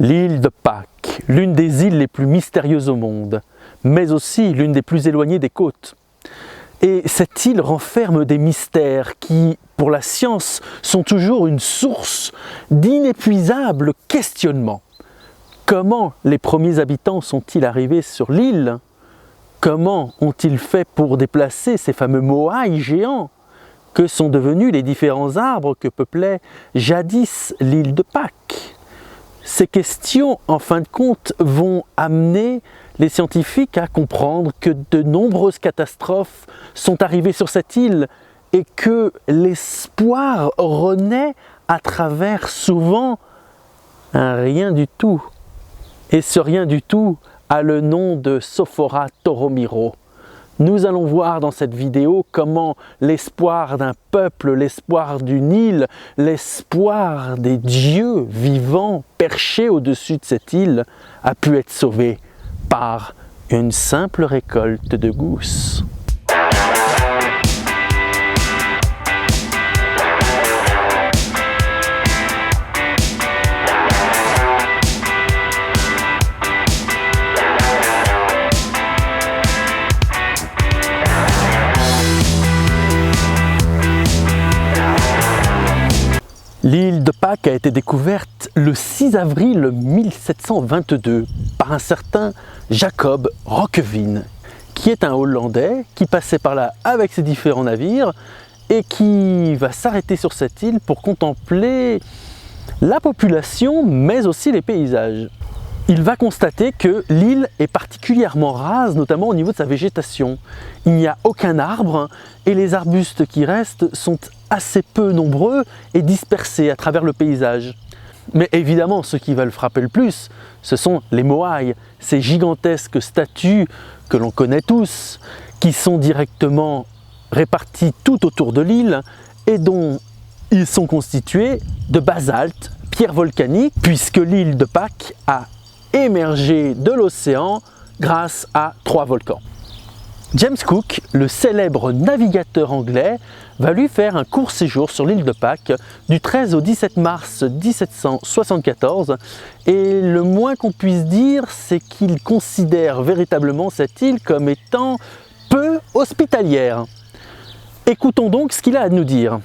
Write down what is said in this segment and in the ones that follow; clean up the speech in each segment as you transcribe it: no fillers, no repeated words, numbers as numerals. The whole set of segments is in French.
L'île de Pâques, l'une des îles les plus mystérieuses au monde, mais aussi l'une des plus éloignées des côtes. Et cette île renferme des mystères qui, pour la science, sont toujours une source d'inépuisables questionnements. Comment les premiers habitants sont-ils arrivés sur l'île? Comment ont-ils fait pour déplacer ces fameux moaïs géants? Que sont devenus les différents arbres que peuplait jadis l'île de Pâques? Ces questions, en fin de compte, vont amener les scientifiques à comprendre que de nombreuses catastrophes sont arrivées sur cette île et que l'espoir renaît à travers souvent un rien du tout. Et ce rien du tout a le nom de Sophora Toromiro. Nous allons voir dans cette vidéo comment l'espoir d'un peuple, l'espoir d'une île, l'espoir des dieux vivants perchés au-dessus de cette île a pu être sauvé par une simple récolte de gousses. L'île de Pâques a été découverte le 6 avril 1722 par un certain Jacob Roggeveen, qui est un Hollandais qui passait par là avec ses différents navires et qui va s'arrêter sur cette île pour contempler la population mais aussi les paysages. Il va constater que l'île est particulièrement rase, notamment au niveau de sa végétation. Il n'y a aucun arbre et les arbustes qui restent sont assez peu nombreux et dispersés à travers le paysage. Mais évidemment, ce qui va le frapper le plus, ce sont les moaïs, ces gigantesques statues que l'on connaît tous, qui sont directement réparties tout autour de l'île et dont ils sont constitués de basalte, pierre volcanique, puisque l'île de Pâques a émergé de l'océan grâce à 3 volcans. James Cook, le célèbre navigateur anglais, va lui faire un court séjour sur l'île de Pâques du 13 au 17 mars 1774 et le moins qu'on puisse dire, c'est qu'il considère véritablement cette île comme étant peu hospitalière. Écoutons donc ce qu'il a à nous dire.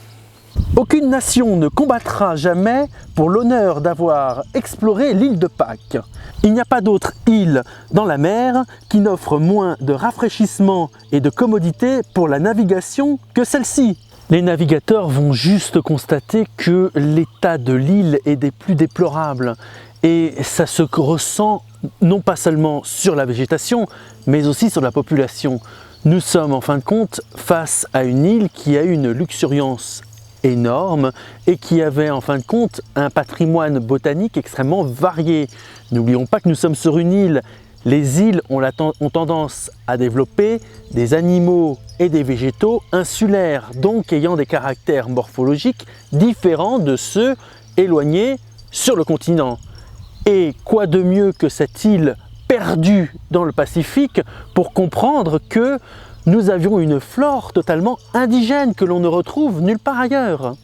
Aucune nation ne combattra jamais pour l'honneur d'avoir exploré l'île de Pâques. Il n'y a pas d'autre île dans la mer qui n'offre moins de rafraîchissement et de commodité pour la navigation que celle-ci. Les navigateurs vont juste constater que l'état de l'île est des plus déplorables et ça se ressent non pas seulement sur la végétation mais aussi sur la population. Nous sommes en fin de compte face à une île qui a une luxuriance énorme et qui avait en fin de compte un patrimoine botanique extrêmement varié. N'oublions pas que nous sommes sur une île. Les îles ont tendance à développer des animaux et des végétaux insulaires, donc ayant des caractères morphologiques différents de ceux éloignés sur le continent. Et quoi de mieux que cette île perdue dans le Pacifique pour comprendre que nous avions une flore totalement indigène que l'on ne retrouve nulle part ailleurs.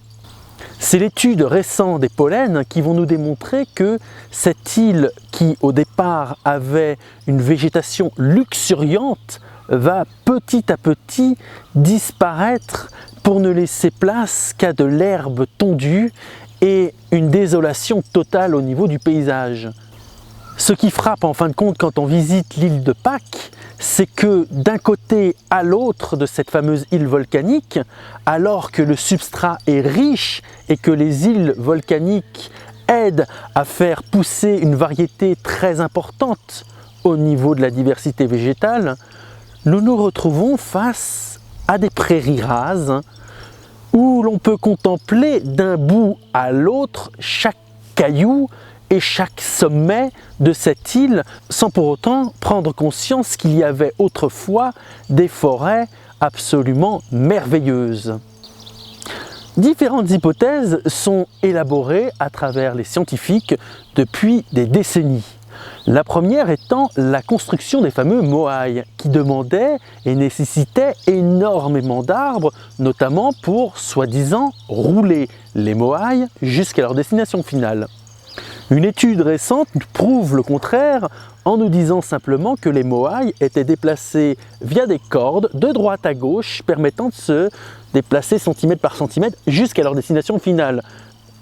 C'est l'étude récente des pollens qui vont nous démontrer que cette île qui au départ avait une végétation luxuriante va petit à petit disparaître pour ne laisser place qu'à de l'herbe tondue et une désolation totale au niveau du paysage. Ce qui frappe en fin de compte quand on visite l'île de Pâques, c'est que d'un côté à l'autre de cette fameuse île volcanique, alors que le substrat est riche et que les îles volcaniques aident à faire pousser une variété très importante au niveau de la diversité végétale, nous nous retrouvons face à des prairies rases où l'on peut contempler d'un bout à l'autre chaque caillou et chaque sommet de cette île sans pour autant prendre conscience qu'il y avait autrefois des forêts absolument merveilleuses. Différentes hypothèses sont élaborées à travers les scientifiques depuis des décennies. La première étant la construction des fameux moaïs qui demandaient et nécessitaient énormément d'arbres, notamment pour, soi-disant, rouler les moaïs jusqu'à leur destination finale. Une étude récente prouve le contraire en nous disant simplement que les moaïs étaient déplacés via des cordes de droite à gauche permettant de se déplacer centimètre par centimètre jusqu'à leur destination finale.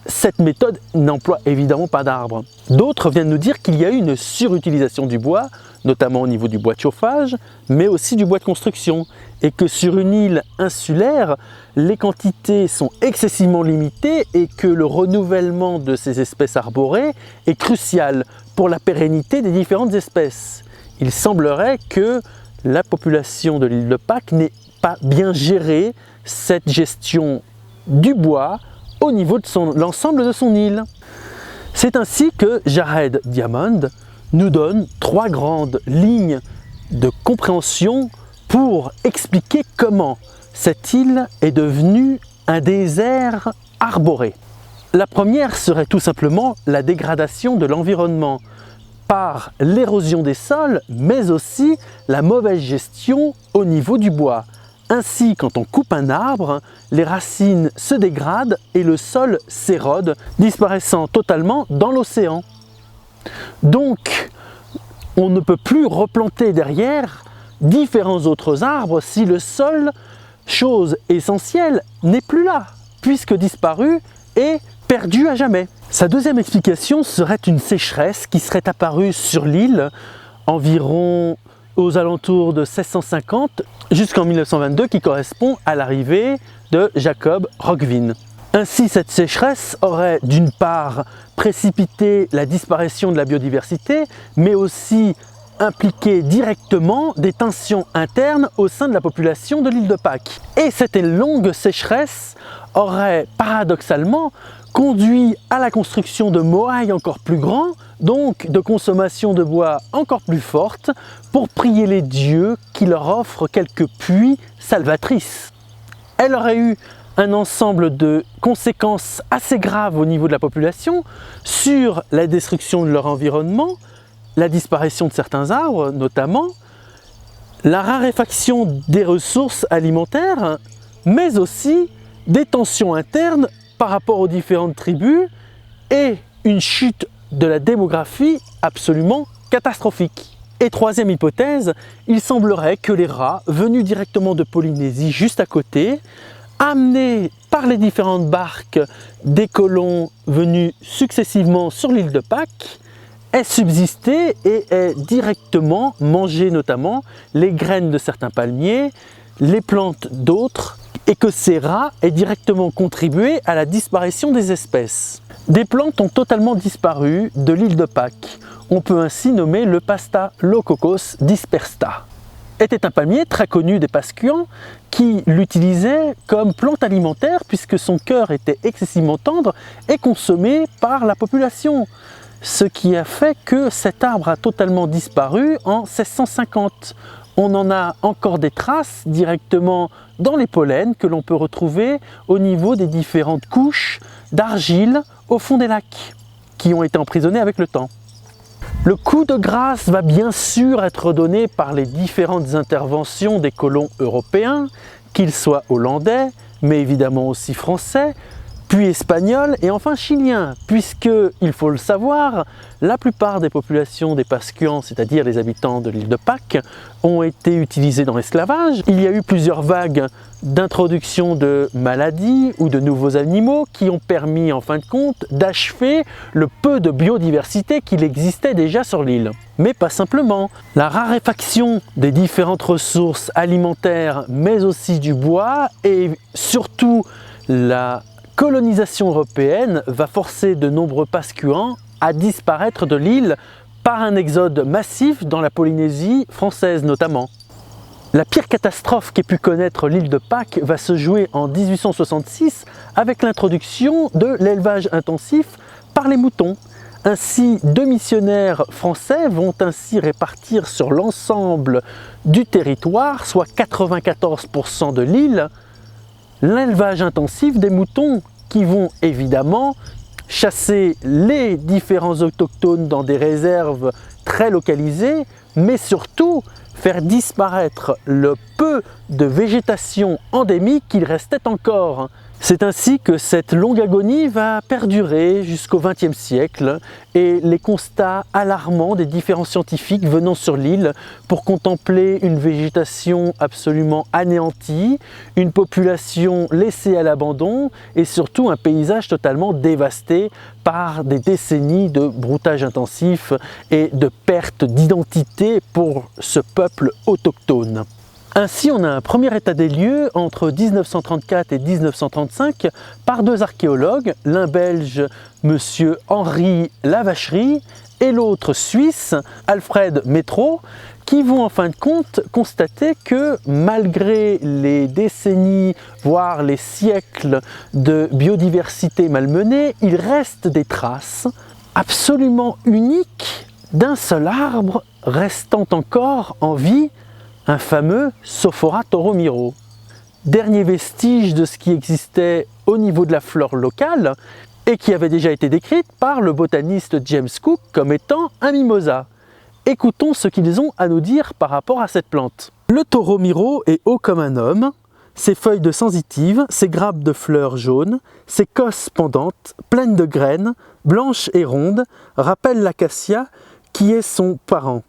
Cette méthode n'emploie évidemment pas d'arbres. D'autres viennent nous dire qu'il y a eu une surutilisation du bois, notamment au niveau du bois de chauffage, mais aussi du bois de construction, et que sur une île insulaire, les quantités sont excessivement limitées et que le renouvellement de ces espèces arborées est crucial pour la pérennité des différentes espèces. Il semblerait que la population de l'île de Pâques n'ait pas bien géré cette gestion du bois au niveau de l'ensemble de son île. C'est ainsi que Jared Diamond nous donne 3 grandes lignes de compréhension pour expliquer comment cette île est devenue un désert arboré. La première serait tout simplement la dégradation de l'environnement par l'érosion des sols, mais aussi la mauvaise gestion au niveau du bois. Ainsi, quand on coupe un arbre, les racines se dégradent et le sol s'érode, disparaissant totalement dans l'océan. Donc, on ne peut plus replanter derrière différents autres arbres si le sol, chose essentielle, n'est plus là, puisque disparu et perdu à jamais. Sa deuxième explication serait une sécheresse qui serait apparue sur l'île environ aux alentours de 1650 jusqu'en 1922, qui correspond à l'arrivée de Jacob Roggeveen. Ainsi, cette sécheresse aurait d'une part précipité la disparition de la biodiversité, mais aussi impliqué directement des tensions internes au sein de la population de l'île de Pâques. Et cette longue sécheresse aurait paradoxalement conduit à la construction de moaïs encore plus grands, donc de consommation de bois encore plus forte, pour prier les dieux qui leur offrent quelques pluies salvatrices. Elle aurait eu un ensemble de conséquences assez graves au niveau de la population sur la destruction de leur environnement, la disparition de certains arbres notamment, la raréfaction des ressources alimentaires, mais aussi des tensions internes par rapport aux différentes tribus et une chute de la démographie absolument catastrophique. Et troisième hypothèse, il semblerait que les rats venus directement de Polynésie juste à côté, amenés par les différentes barques des colons venus successivement sur l'île de Pâques, aient subsisté et aient directement mangé notamment les graines de certains palmiers, les plantes d'autres, et que ces rats aient directement contribué à la disparition des espèces. Des plantes ont totalement disparu de l'île de Pâques. On peut ainsi nommer le Pasta Leucocos dispersta. Était un palmier très connu des Pascuans qui l'utilisait comme plante alimentaire puisque son cœur était excessivement tendre et consommé par la population. Ce qui a fait que cet arbre a totalement disparu en 1650. On en a encore des traces directement dans les pollens que l'on peut retrouver au niveau des différentes couches d'argile au fond des lacs qui ont été emprisonnés avec le temps. Le coup de grâce va bien sûr être donné par les différentes interventions des colons européens, qu'ils soient hollandais, mais évidemment aussi français, puis espagnols et enfin chiliens, puisque, il faut le savoir, la plupart des populations des Pascuans, c'est-à-dire les habitants de l'île de Pâques, ont été utilisés dans l'esclavage. Il y a eu plusieurs vagues d'introduction de maladies ou de nouveaux animaux qui ont permis en fin de compte d'achever le peu de biodiversité qu'il existait déjà sur l'île. Mais pas simplement. La raréfaction des différentes ressources alimentaires, mais aussi du bois et surtout la colonisation européenne va forcer de nombreux Pascuans à disparaître de l'île par un exode massif dans la Polynésie française notamment. La pire catastrophe qu'ait pu connaître l'île de Pâques va se jouer en 1866 avec l'introduction de l'élevage intensif par les moutons. Ainsi, 2 missionnaires français vont ainsi répartir sur l'ensemble du territoire, soit 94% de l'île, l'élevage intensif des moutons qui vont évidemment chasser les différents autochtones dans des réserves très localisées, mais surtout faire disparaître le peu de végétation endémique qu'il restait encore. C'est ainsi que cette longue agonie va perdurer jusqu'au XXe siècle et les constats alarmants des différents scientifiques venant sur l'île pour contempler une végétation absolument anéantie, une population laissée à l'abandon et surtout un paysage totalement dévasté par des décennies de broutage intensif et de perte d'identité pour ce peuple autochtone. Ainsi, on a un premier état des lieux entre 1934 et 1935 par deux archéologues, l'un belge, monsieur Henri Lavacherie, et l'autre suisse, Alfred Métro, qui vont en fin de compte constater que malgré les décennies, voire les siècles de biodiversité malmenée, il reste des traces absolument uniques d'un seul arbre restant encore en vie, un fameux Sophora toromiro. Dernier vestige de ce qui existait au niveau de la flore locale et qui avait déjà été décrite par le botaniste James Cook comme étant un mimosa. Écoutons ce qu'ils ont à nous dire par rapport à cette plante. Le toromiro est haut comme un homme, ses feuilles de sensitive, ses grappes de fleurs jaunes, ses cosses pendantes, pleines de graines, blanches et rondes, rappellent l'acacia qui est son parent.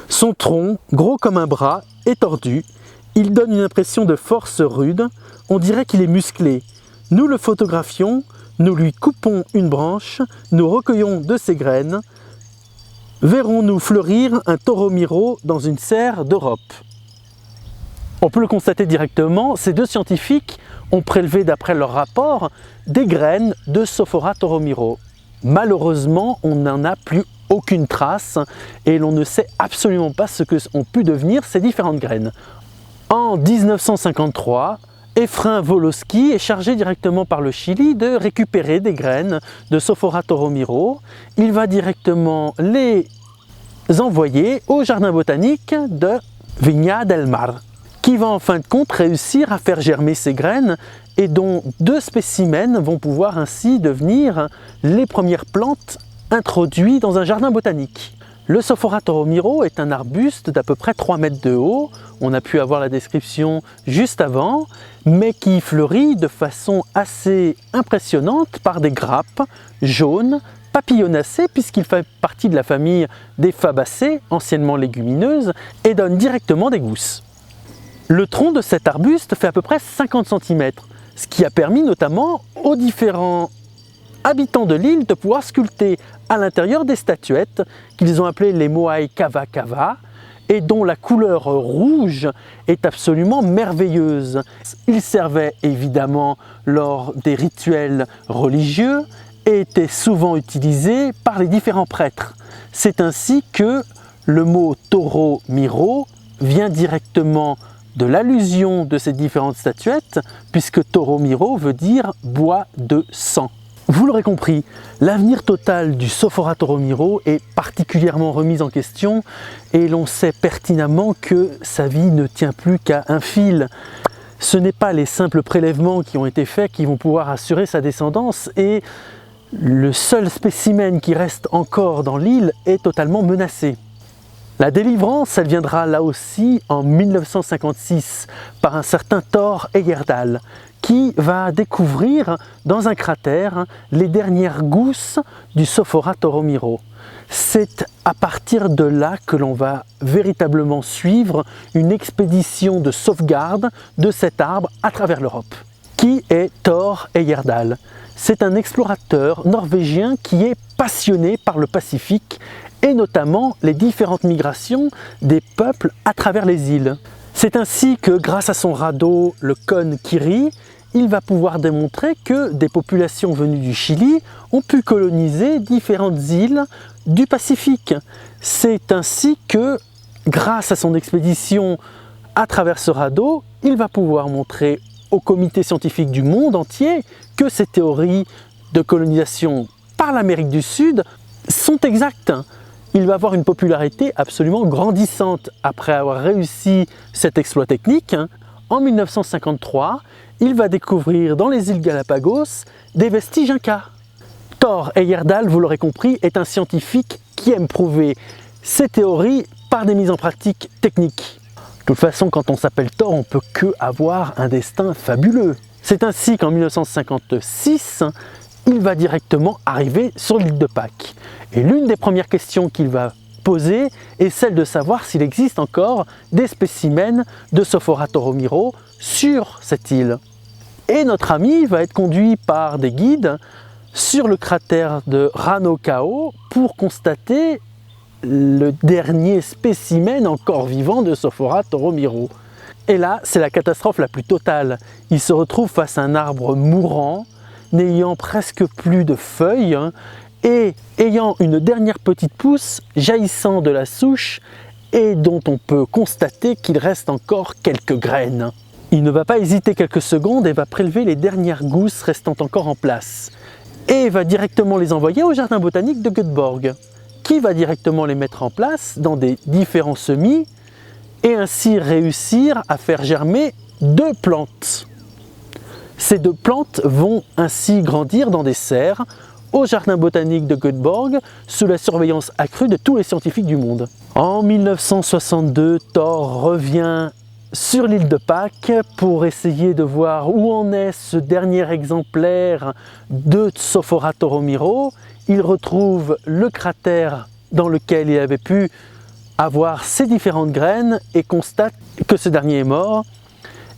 Son tronc, gros comme un bras, est tordu, il donne une impression de force rude, on dirait qu'il est musclé. Nous le photographions, nous lui coupons une branche, nous recueillons de ses graines. Verrons-nous fleurir un toromiro dans une serre d'Europe? On peut le constater directement, ces deux scientifiques ont prélevé d'après leur rapport des graines de Sophora toromiro. Malheureusement, on n'en a plus aucune trace et l'on ne sait absolument pas ce que ont pu devenir ces différentes graines. En 1953, Efrain Wolowski est chargé directement par le Chili de récupérer des graines de Sophora toromiro. Il va directement les envoyer au jardin botanique de Viña del Mar, qui va en fin de compte réussir à faire germer ces graines et dont deux spécimens vont pouvoir ainsi devenir les premières plantes introduites dans un jardin botanique. Le Sophora toromiro est un arbuste d'à peu près 3 mètres de haut, on a pu avoir la description juste avant, mais qui fleurit de façon assez impressionnante par des grappes jaunes, papillonacées puisqu'il fait partie de la famille des Fabacées, anciennement légumineuses, et donne directement des gousses. Le tronc de cet arbuste fait à peu près 50 cm, ce qui a permis notamment aux différents habitants de l'île de pouvoir sculpter à l'intérieur des statuettes qu'ils ont appelées les Moai Kava Kava et dont la couleur rouge est absolument merveilleuse. Ils servaient évidemment lors des rituels religieux et étaient souvent utilisés par les différents prêtres. C'est ainsi que le mot toromiro vient directement de l'allusion de ces différentes statuettes, puisque toromiro veut dire bois de sang. Vous l'aurez compris, l'avenir total du Sophora toromiro est particulièrement remis en question et l'on sait pertinemment que sa vie ne tient plus qu'à un fil. Ce n'est pas les simples prélèvements qui ont été faits qui vont pouvoir assurer sa descendance et le seul spécimen qui reste encore dans l'île est totalement menacé. La délivrance, elle viendra là aussi en 1956 par un certain Thor Heyerdahl qui va découvrir dans un cratère les dernières gousses du Sophora toromiro. C'est à partir de là que l'on va véritablement suivre une expédition de sauvegarde de cet arbre à travers l'Europe. Qui est Thor Heyerdahl? C'est un explorateur norvégien qui est passionné par le Pacifique et notamment les différentes migrations des peuples à travers les îles. C'est ainsi que grâce à son radeau, le Kon Kiri, il va pouvoir démontrer que des populations venues du Chili ont pu coloniser différentes îles du Pacifique. C'est ainsi que, grâce à son expédition à travers ce radeau, il va pouvoir montrer au comité scientifique du monde entier que ces théories de colonisation par l'Amérique du Sud sont exactes. Il va avoir une popularité absolument grandissante après avoir réussi cet exploit technique. En 1953, il va découvrir dans les îles Galapagos des vestiges incas. Thor Heyerdahl, vous l'aurez compris, est un scientifique qui aime prouver ses théories par des mises en pratique techniques. De toute façon, quand on s'appelle Thor, on ne peut que avoir un destin fabuleux. C'est ainsi qu'en 1956, il va directement arriver sur l'île de Pâques. Et l'une des premières questions qu'il va poser est celle de savoir s'il existe encore des spécimens de Sophora toromiro sur cette île. Et notre ami va être conduit par des guides sur le cratère de Ranokao pour constater le dernier spécimen encore vivant de Sophora toromiro. Et là, c'est la catastrophe la plus totale. Il se retrouve face à un arbre mourant, n'ayant presque plus de feuilles et ayant une dernière petite pousse jaillissant de la souche et dont on peut constater qu'il reste encore quelques graines. Il ne va pas hésiter quelques secondes et va prélever les dernières gousses restant encore en place. Et va directement les envoyer au jardin botanique de Göteborg, qui va directement les mettre en place dans des différents semis et ainsi réussir à faire germer 2 plantes. Ces 2 plantes vont ainsi grandir dans des serres au jardin botanique de Göteborg sous la surveillance accrue de tous les scientifiques du monde. En 1962, Thor revient sur l'île de Pâques pour essayer de voir où en est ce dernier exemplaire de Sophora toromiro. Il retrouve le cratère dans lequel il avait pu avoir ces différentes graines et constate que ce dernier est mort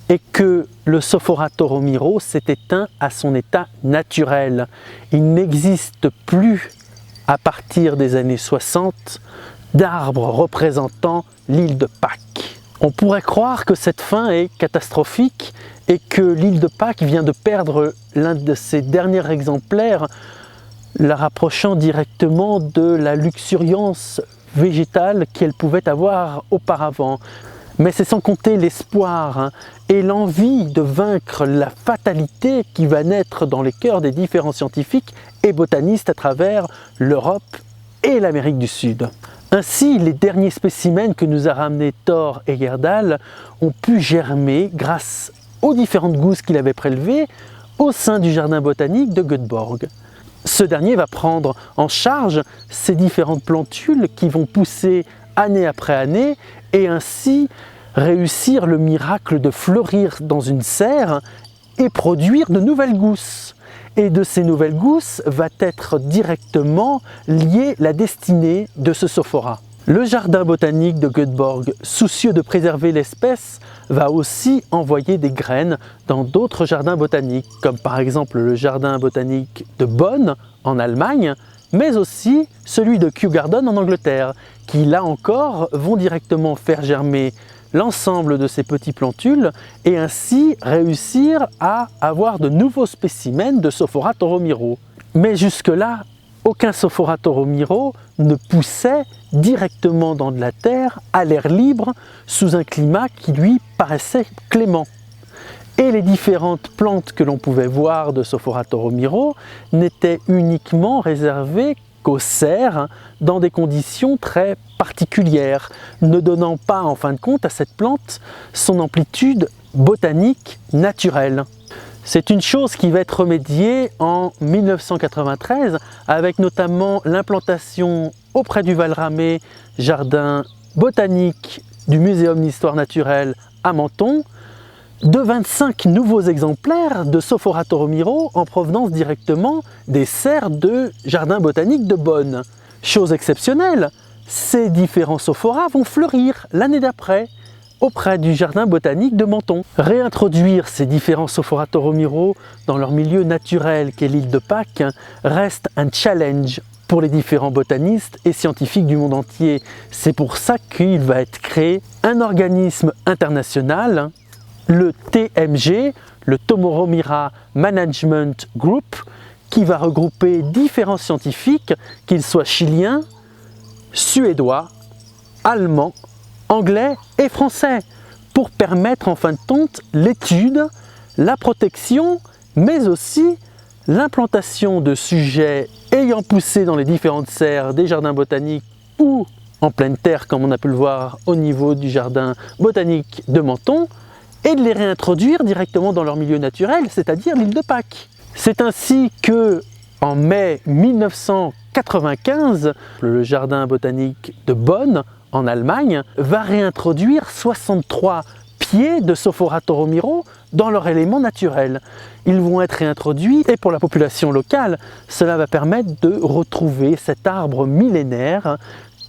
et que le Sophora toromiro s'est éteint à son état naturel. Il n'existe plus à partir des années 60 d'arbres représentant l'île de Pâques. On pourrait croire que cette fin est catastrophique et que l'île de Pâques vient de perdre l'un de ses derniers exemplaires, la rapprochant directement de la luxuriance végétale qu'elle pouvait avoir auparavant. Mais c'est sans compter l'espoir et l'envie de vaincre la fatalité qui va naître dans les cœurs des différents scientifiques et botanistes à travers l'Europe et l'Amérique du Sud. Ainsi, les derniers spécimens que nous a ramenés Thor et Gerdal ont pu germer grâce aux différentes gousses qu'il avait prélevées au sein du jardin botanique de Göteborg. Ce dernier va prendre en charge ces différentes plantules qui vont pousser année après année et ainsi réussir le miracle de fleurir dans une serre et produire de nouvelles gousses. Et de ces nouvelles gousses va être directement liée la destinée de ce Sophora. Le jardin botanique de Göteborg, soucieux de préserver l'espèce, va aussi envoyer des graines dans d'autres jardins botaniques, comme par exemple le jardin botanique de Bonn en Allemagne, mais aussi celui de Kew Gardens en Angleterre, qui là encore vont directement faire germer l'ensemble de ces petits plantules et ainsi réussir à avoir de nouveaux spécimens de Sophora toromiro. Mais jusque-là, aucun Sophora toromiro ne poussait directement dans de la terre, à l'air libre, sous un climat qui lui paraissait clément. Et les différentes plantes que l'on pouvait voir de Sophora toromiro n'étaient uniquement réservées qu'aux serres dans des conditions très particulières, ne donnant pas en fin de compte à cette plante son amplitude botanique naturelle. C'est une chose qui va être remédiée en 1993 avec notamment l'implantation auprès du Val-Ramée, jardin botanique du Muséum d'Histoire Naturelle à Menton, de 25 nouveaux exemplaires de Sophora toromiro en provenance directement des serres de jardin botanique de Bonn. Chose exceptionnelle, ces différents Sophoras vont fleurir l'année d'après auprès du jardin botanique de Menton. Réintroduire ces différents Sophora toromiro dans leur milieu naturel qu'est l'île de Pâques reste un challenge pour les différents botanistes et scientifiques du monde entier. C'est pour ça qu'il va être créé un organisme international, le TMG, le Tomorrowmira Management Group, qui va regrouper différents scientifiques, qu'ils soient chiliens, suédois, allemands, anglais et français, pour permettre en fin de compte l'étude, la protection, mais aussi l'implantation de sujets ayant poussé dans les différentes serres des jardins botaniques ou en pleine terre, comme on a pu le voir au niveau du jardin botanique de Menton, et de les réintroduire directement dans leur milieu naturel, c'est-à-dire l'île de Pâques. C'est ainsi que, en mai 1995, le jardin botanique de Bonn, en Allemagne, va réintroduire 63 pieds de Sophora Toromiro dans leur élément naturel. Ils vont être réintroduits et pour la population locale, cela va permettre de retrouver cet arbre millénaire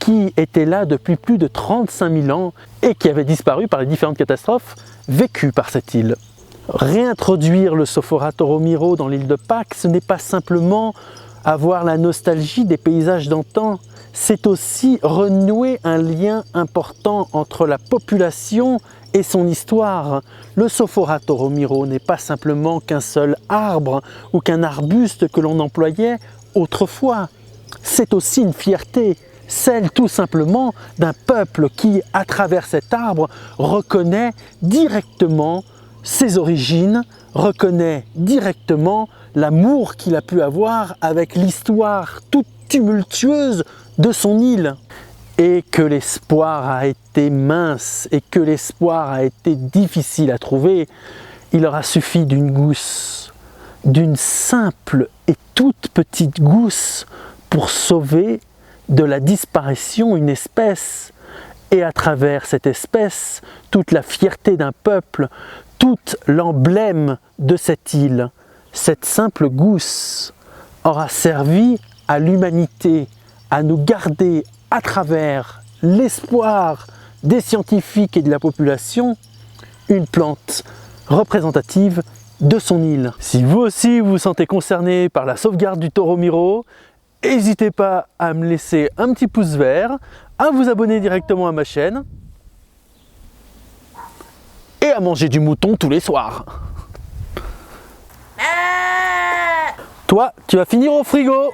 qui était là depuis plus de 35 000 ans et qui avait disparu par les différentes catastrophes vécues par cette île. Réintroduire le Sophora Toromiro dans l'île de Pâques, ce n'est pas simplement avoir la nostalgie des paysages d'antan, c'est aussi renouer un lien important entre la population et son histoire. Le Sophora Toromiro n'est pas simplement qu'un seul arbre ou qu'un arbuste que l'on employait autrefois. C'est aussi une fierté, celle tout simplement d'un peuple qui, à travers cet arbre, reconnaît directement ses origines, reconnaît directement l'amour qu'il a pu avoir avec l'histoire toute tumultueuse de son île. Et que l'espoir a été mince et que l'espoir a été difficile à trouver, il aura suffi d'une gousse, d'une simple et toute petite gousse pour sauver de la disparition une espèce. Et à travers cette espèce, toute la fierté d'un peuple, tout l'emblème de cette île, cette simple gousse aura servi à l'humanité à nous garder à travers l'espoir des scientifiques et de la population une plante représentative de son île. Si vous aussi vous vous sentez concerné par la sauvegarde du Toromiro, n'hésitez pas à me laisser un petit pouce vert, à vous abonner directement à ma chaîne et à manger du mouton tous les soirs. Toi, tu vas finir au frigo.